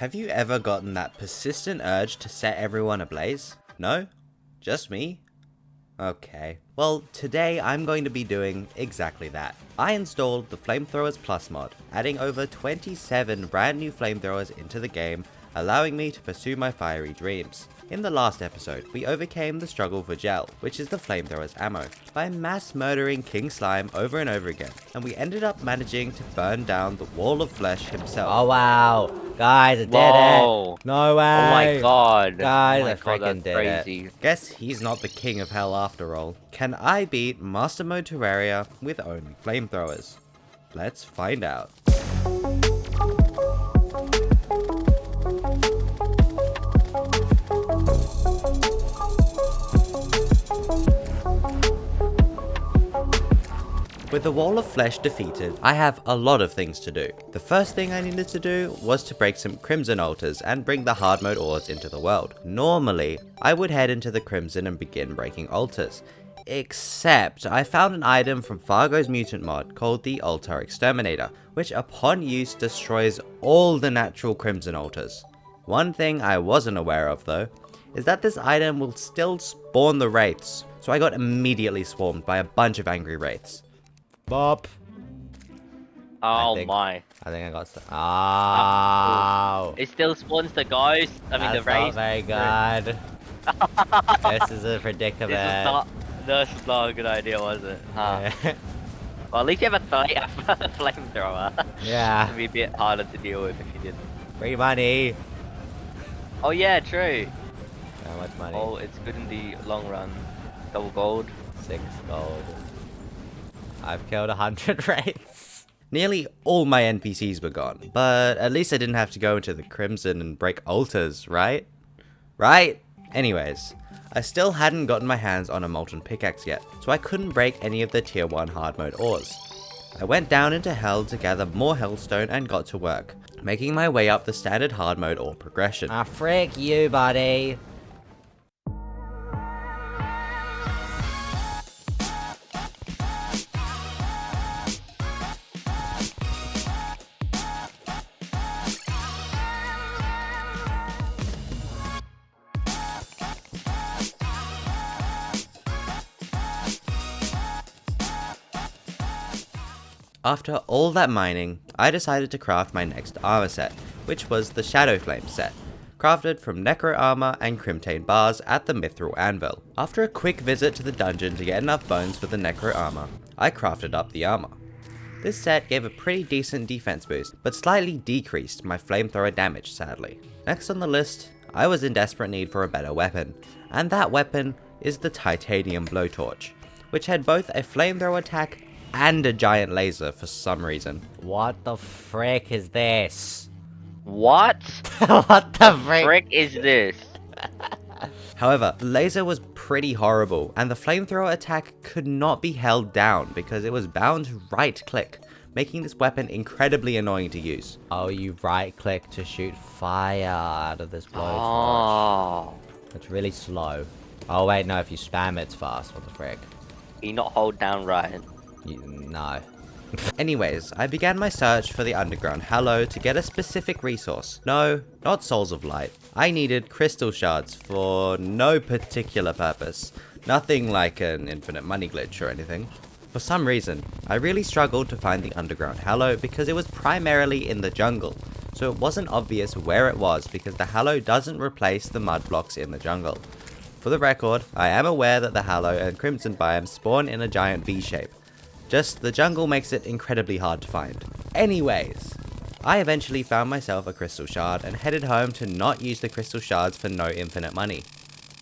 Have you ever gotten that persistent urge to set everyone ablaze? No? Just me? Okay. Well, today I'm going to be doing exactly that. I installed the Flamethrowers Plus mod, adding over 27 brand new flamethrowers into the game, allowing me to pursue my fiery dreams. In the last episode, we overcame the struggle for gel, which is the flamethrower's ammo, by mass murdering King Slime over and over again, and we ended up managing to burn down the Wall of Flesh himself. Oh wow, guys, I did Whoa. it! No way! Oh my god. Guys, oh my I god, freaking that's did crazy. Guess he's not the king of hell after all. Can I beat Master Mode Terraria with only flamethrowers? Let's find out. With the Wall of Flesh defeated, I have a lot of things to do. The first thing I needed to do was to break some Crimson altars and bring the hard mode ores into the world. Normally, I would head into the Crimson and begin breaking altars. Except, I found an item from Fargo's Mutant mod called the Altar Exterminator, which upon use destroys all the natural Crimson altars. One thing I wasn't aware of though, is that this item will still spawn the Wraiths, so I got immediately swarmed by a bunch of angry Wraiths. Bop. Oh think- my. I think I got some. Oh. It still spawns the ghost. I mean, That's the race. not very good. This is a predicament. This is not a good idea, was it? Huh. Yeah. Well, at least you have a flamethrower. Yeah. It'd be a bit harder to deal with if you didn't. Free money. Oh yeah, true. How much money? Oh, it's good in the long run. Double gold. 6 gold. I've killed 100 wraiths. Nearly all my NPCs were gone, but at least I didn't have to go into the Crimson and break altars, right? Right? Anyways, I still hadn't gotten my hands on a Molten Pickaxe yet, so I couldn't break any of the tier 1 hard mode ores. I went down into Hell to gather more Hellstone and got to work, making my way up the standard hard mode ore progression. Ah, frick you, buddy. After all that mining, I decided to craft my next armor set, which was the Shadow Flame set, crafted from Necro Armor and Crimtane bars at the Mithril Anvil. After a quick visit to the dungeon to get enough bones for the Necro Armor, I crafted up the armor. This set gave a pretty decent defense boost, but slightly decreased my flamethrower damage sadly. Next on the list, I was in desperate need for a better weapon, and that weapon is the Titanium Blowtorch, which had both a flamethrower attack and a giant laser for some reason. What the frick is this? What? What the frick? Frick is this? However, the laser was pretty horrible, and the flamethrower attack could not be held down because it was bound to right click, making this weapon incredibly annoying to use. Oh, you right click to shoot fire out of this blowtorch. Oh. It's really slow. Oh wait, no, if you spam it's fast. What the frick? Can you not hold down right? No. Anyways, I began my search for the Underground Hallow to get a specific resource. No, not Souls of Light. I needed crystal shards for no particular purpose. Nothing like an infinite money glitch or anything. For some reason, I really struggled to find the Underground Hallow because it was primarily in the jungle, so it wasn't obvious where it was because the Hallow doesn't replace the mud blocks in the jungle. For the record, I am aware that the Hallow and Crimson biomes spawn in a giant V shape. Just the jungle makes it incredibly hard to find. Anyways, I eventually found myself a crystal shard and headed home to not use the crystal shards for no infinite money.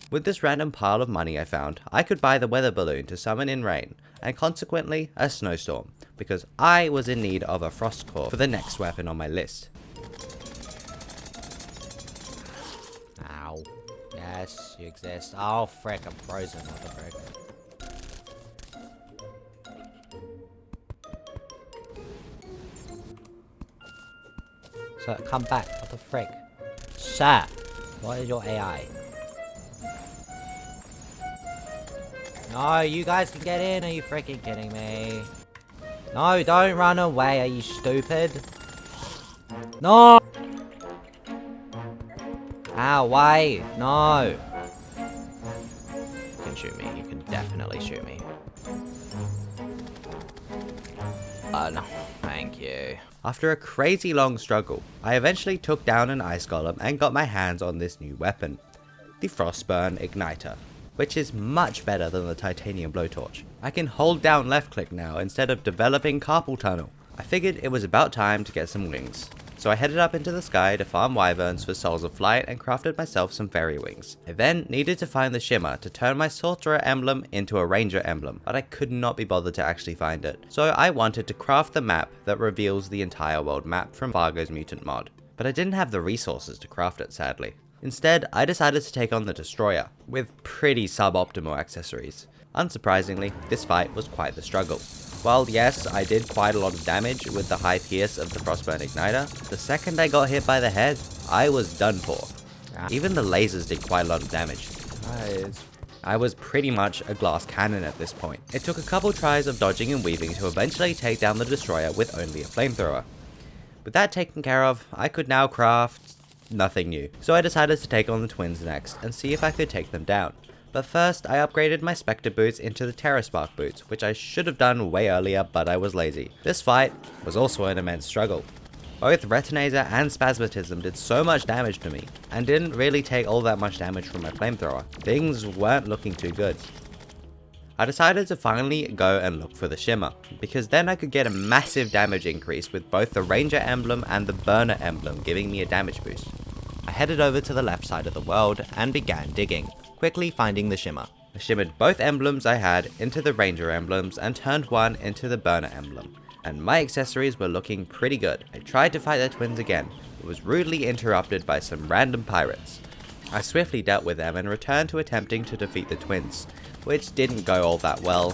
With this random pile of money I found, I could buy the weather balloon to summon in rain, and consequently a snowstorm, because I was in need of a frost core for the next weapon on my list. Ow. Yes, you exist. Oh frick, I'm frozen. What the frick? So come back. What the frick? Sir, what is your AI? No, you guys can get in. Are you freaking kidding me? No, don't run away. Are you stupid? No! Ow, why? No. You can shoot me. You can definitely shoot me. No. Thank you. After a crazy long struggle, I eventually took down an ice golem and got my hands on this new weapon, the Frostburn Igniter, which is much better than the titanium blowtorch. I can hold down left click now instead of developing carpal tunnel. I figured it was about time to get some wings. So I headed up into the sky to farm wyverns for souls of flight and crafted myself some fairy wings. I then needed to find the shimmer to turn my sorcerer emblem into a ranger emblem, but I could not be bothered to actually find it. So I wanted to craft the map that reveals the entire world map from Fargo's Mutant mod. But I didn't have the resources to craft it, sadly. Instead, I decided to take on the Destroyer, with pretty suboptimal accessories. Unsurprisingly, this fight was quite the struggle. While yes, I did quite a lot of damage with the high pierce of the Frostburn Igniter, the second I got hit by the head, I was done for. Even the lasers did quite a lot of damage. Nice. I was pretty much a glass cannon at this point. It took a couple tries of dodging and weaving to eventually take down the Destroyer with only a flamethrower. With that taken care of, I could now craft nothing new. So I decided to take on the twins next and see if I could take them down. But first, I upgraded my Spectre boots into the TerraSpark boots, which I should have done way earlier, but I was lazy. This fight was also an immense struggle. Both Retinator and Spasmatism did so much damage to me, and didn't really take all that much damage from my flamethrower. Things weren't looking too good. I decided to finally go and look for the Shimmer, because then I could get a massive damage increase with both the Ranger emblem and the Burner emblem giving me a damage boost. I headed over to the left side of the world and began digging, quickly finding the Shimmer. I shimmered both emblems I had into the Ranger emblems and turned one into the Burner emblem, and my accessories were looking pretty good. I tried to fight the twins again, but was rudely interrupted by some random pirates. I swiftly dealt with them and returned to attempting to defeat the twins, which didn't go all that well.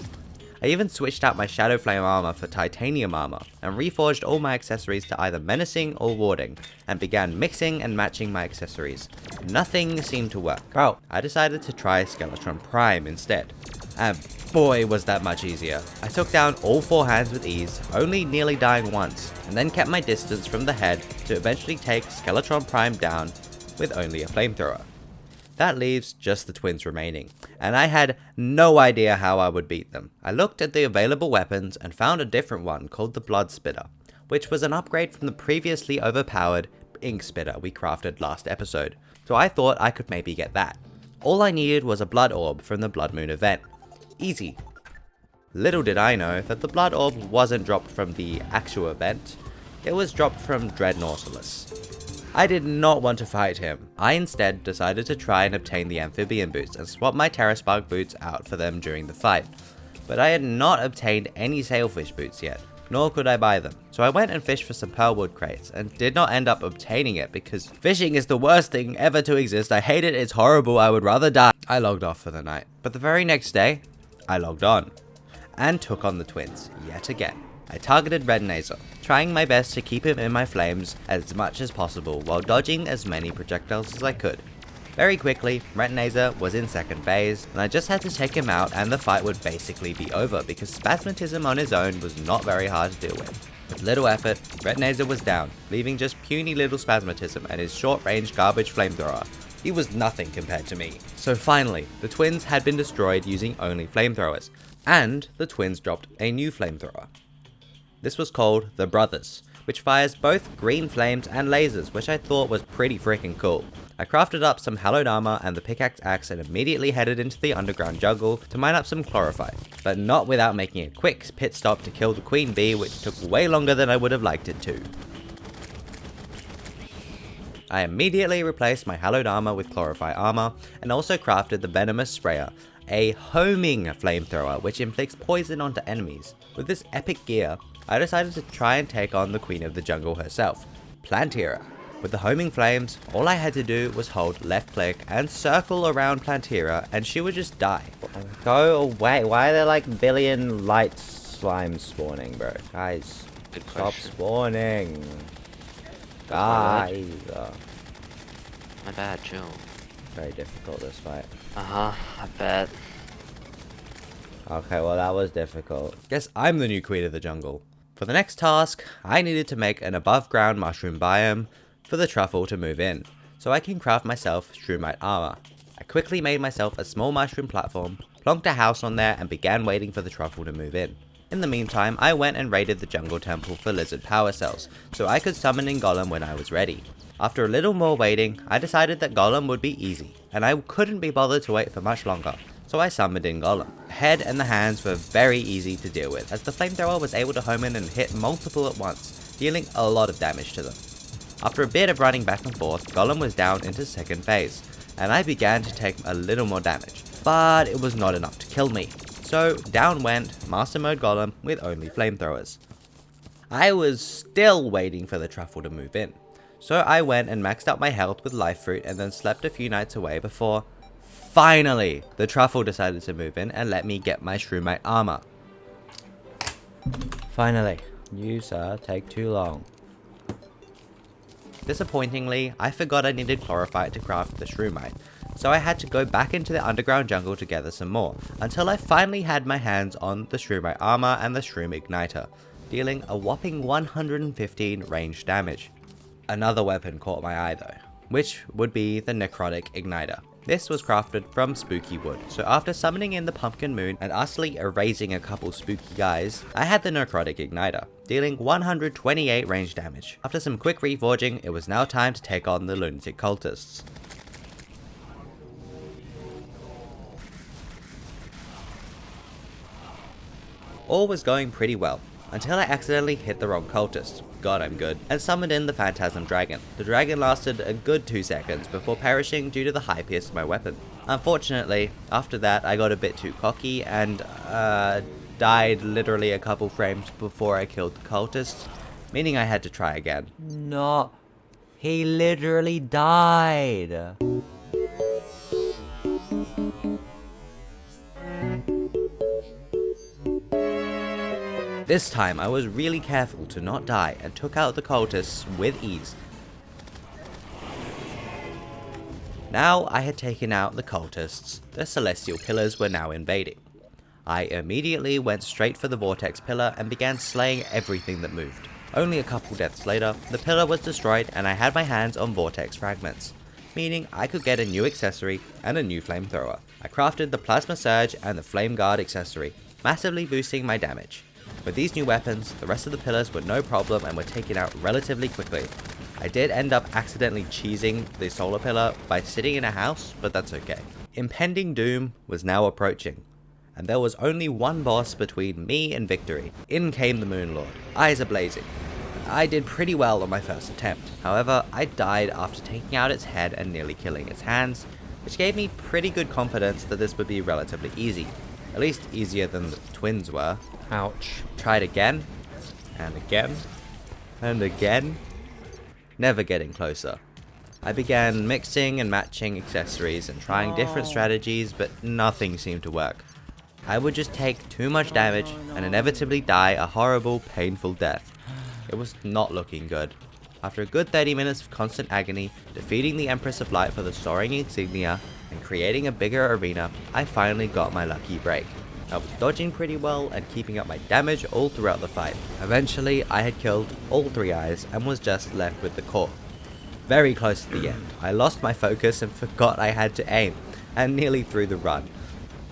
I even switched out my Shadow Flame armor for titanium armor, and reforged all my accessories to either menacing or warding, and began mixing and matching my accessories. Nothing seemed to work. Bro. I decided to try Skeletron Prime instead, and boy was that much easier. I took down all 4 hands with ease, only nearly dying once, and then kept my distance from the head to eventually take Skeletron Prime down with only a flamethrower. That leaves just the twins remaining, and I had no idea how I would beat them. I looked at the available weapons and found a different one called the Blood Spitter, which was an upgrade from the previously overpowered Ink Spitter we crafted last episode, so I thought I could maybe get that. All I needed was a Blood Orb from the Blood Moon event. Easy. Little did I know that the Blood Orb wasn't dropped from the actual event, it was dropped from Dread Nautilus. I did not want to fight him. I instead decided to try and obtain the amphibian boots and swap my TerraSpark boots out for them during the fight. But I had not obtained any sailfish boots yet, nor could I buy them. So I went and fished for some pearlwood crates and did not end up obtaining it because fishing is the worst thing ever to exist. I hate it, it's horrible, I would rather die. I logged off for the night. But the very next day, I logged on and took on the twins yet again. I targeted Retinator, trying my best to keep him in my flames as much as possible while dodging as many projectiles as I could. Very quickly, Retinator was in second phase, and I just had to take him out and the fight would basically be over because Spasmatism on his own was not very hard to deal with. With little effort, Retinator was down, leaving just puny little Spasmatism and his short-range garbage flamethrower. He was nothing compared to me. So finally, the twins had been destroyed using only flamethrowers, and the twins dropped a new flamethrower. This was called the Brothers, which fires both green flames and lasers, which I thought was pretty freaking cool. I crafted up some hallowed armor and the pickaxe axe and immediately headed into the underground jungle to mine up some chlorophyte, but not without making a quick pit stop to kill the queen bee, which took way longer than I would have liked it to. I immediately replaced my hallowed armor with chlorophyte armor, and also crafted the venomous sprayer, a homing flamethrower which inflicts poison onto enemies. With this epic gear, I decided to try and take on the queen of the jungle herself, Plantera. With the homing flames, all I had to do was hold left click and circle around Plantera and she would just die. Go away. Why are there like billion light slimes spawning, bro? Guys, Good stop question. spawning. my Guys. My bad, chill. Very difficult this fight. I bet. Okay, well that was difficult. Guess I'm the new queen of the jungle. For the next task, I needed to make an above ground mushroom biome for the truffle to move in. So so I can craft myself Shroomite armor. I quickly made myself a small mushroom platform, plonked a house on there and began waiting for the truffle to move in. In the meantime, I went and raided the jungle temple for lizard power cells, so I could summon in Golem when I was ready. After a little more waiting, I decided that Golem would be easy, and I couldn't be bothered to wait for much longer, so I summoned in Golem. The head and the hands were very easy to deal with, as the flamethrower was able to home in and hit multiple at once, dealing a lot of damage to them. After a bit of running back and forth, Golem was down into second phase, and I began to take a little more damage, but it was not enough to kill me. So down went Master Mode Golem with only flamethrowers. I was still waiting for the truffle to move in, so I went and maxed out my health with life fruit and then slept a few nights away before, finally, the truffle decided to move in and let me get my Shroomite armor. Finally. You, sir, take too long. Disappointingly, I forgot I needed chlorophyte to craft the Shroomite, so I had to go back into the underground jungle to gather some more, until I finally had my hands on the Shroomite armor and the Shroom Igniter, dealing a whopping 115 range damage. Another weapon caught my eye though, which would be the Necrotic Igniter. This was crafted from spooky wood, so after summoning in the Pumpkin Moon and utterly erasing a couple spooky guys, I had the Necrotic Igniter, dealing 128 range damage. After some quick reforging, it was now time to take on the Lunatic Cultists. All was going pretty well, until I accidentally hit the wrong cultist, god I'm good, and summoned in the Phantasm Dragon. The dragon lasted a good 2 seconds before perishing due to the high pierce of my weapon. Unfortunately, after that I got a bit too cocky and died literally a couple frames before I killed the cultist, meaning I had to try again. No. He literally died. This time I was really careful to not die and took out the cultists with ease. Now I had taken out the cultists, the celestial pillars were now invading. I immediately went straight for the vortex pillar and began slaying everything that moved. Only a couple deaths later, the pillar was destroyed and I had my hands on vortex fragments, meaning I could get a new accessory and a new flamethrower. I crafted the plasma surge and the flame guard accessory, massively boosting my damage. With these new weapons, the rest of the pillars were no problem and were taken out relatively quickly. I did end up accidentally cheesing the solar pillar by sitting in a house, but that's okay. Impending doom was now approaching, and there was only one boss between me and victory. In came the Moon Lord, eyes ablazing. I did pretty well on my first attempt. However, I died after taking out its head and nearly killing its hands, which gave me pretty good confidence that this would be relatively easy. At least easier than the twins were. Ouch. Tried again, and again, and again, never getting closer. I began mixing and matching accessories and trying different strategies, but nothing seemed to work. I would just take too much damage and inevitably die a horrible, painful death. It was not looking good. After a good 30 minutes of constant agony, defeating the Empress of Light for the Soaring Insignia, and creating a bigger arena, I finally got my lucky break. I was dodging pretty well and keeping up my damage all throughout the fight. Eventually, I had killed all 3 eyes and was just left with the core. Very close to the end, I lost my focus and forgot I had to aim, and nearly threw the run.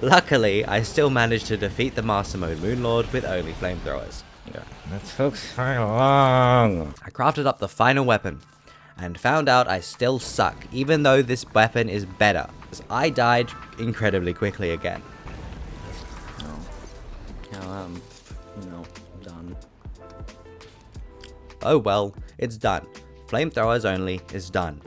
Luckily, I still managed to defeat the Master Mode Moonlord with only flamethrowers. That took so long. I crafted up the final weapon, and found out I still suck, even though this weapon is better, as I died incredibly quickly again. Done. Oh well, it's done. Flamethrowers only is done.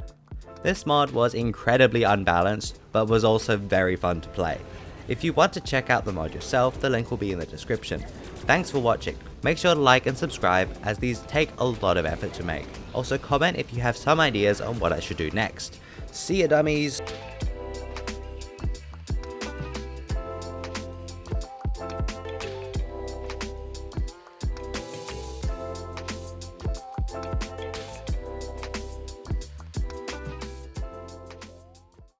This mod was incredibly unbalanced, but was also very fun to play. If you want to check out the mod yourself, the link will be in the description. Thanks for watching. Make sure to like and subscribe, as these take a lot of effort to make. Also comment if you have some ideas on what I should do next. See ya, dummies!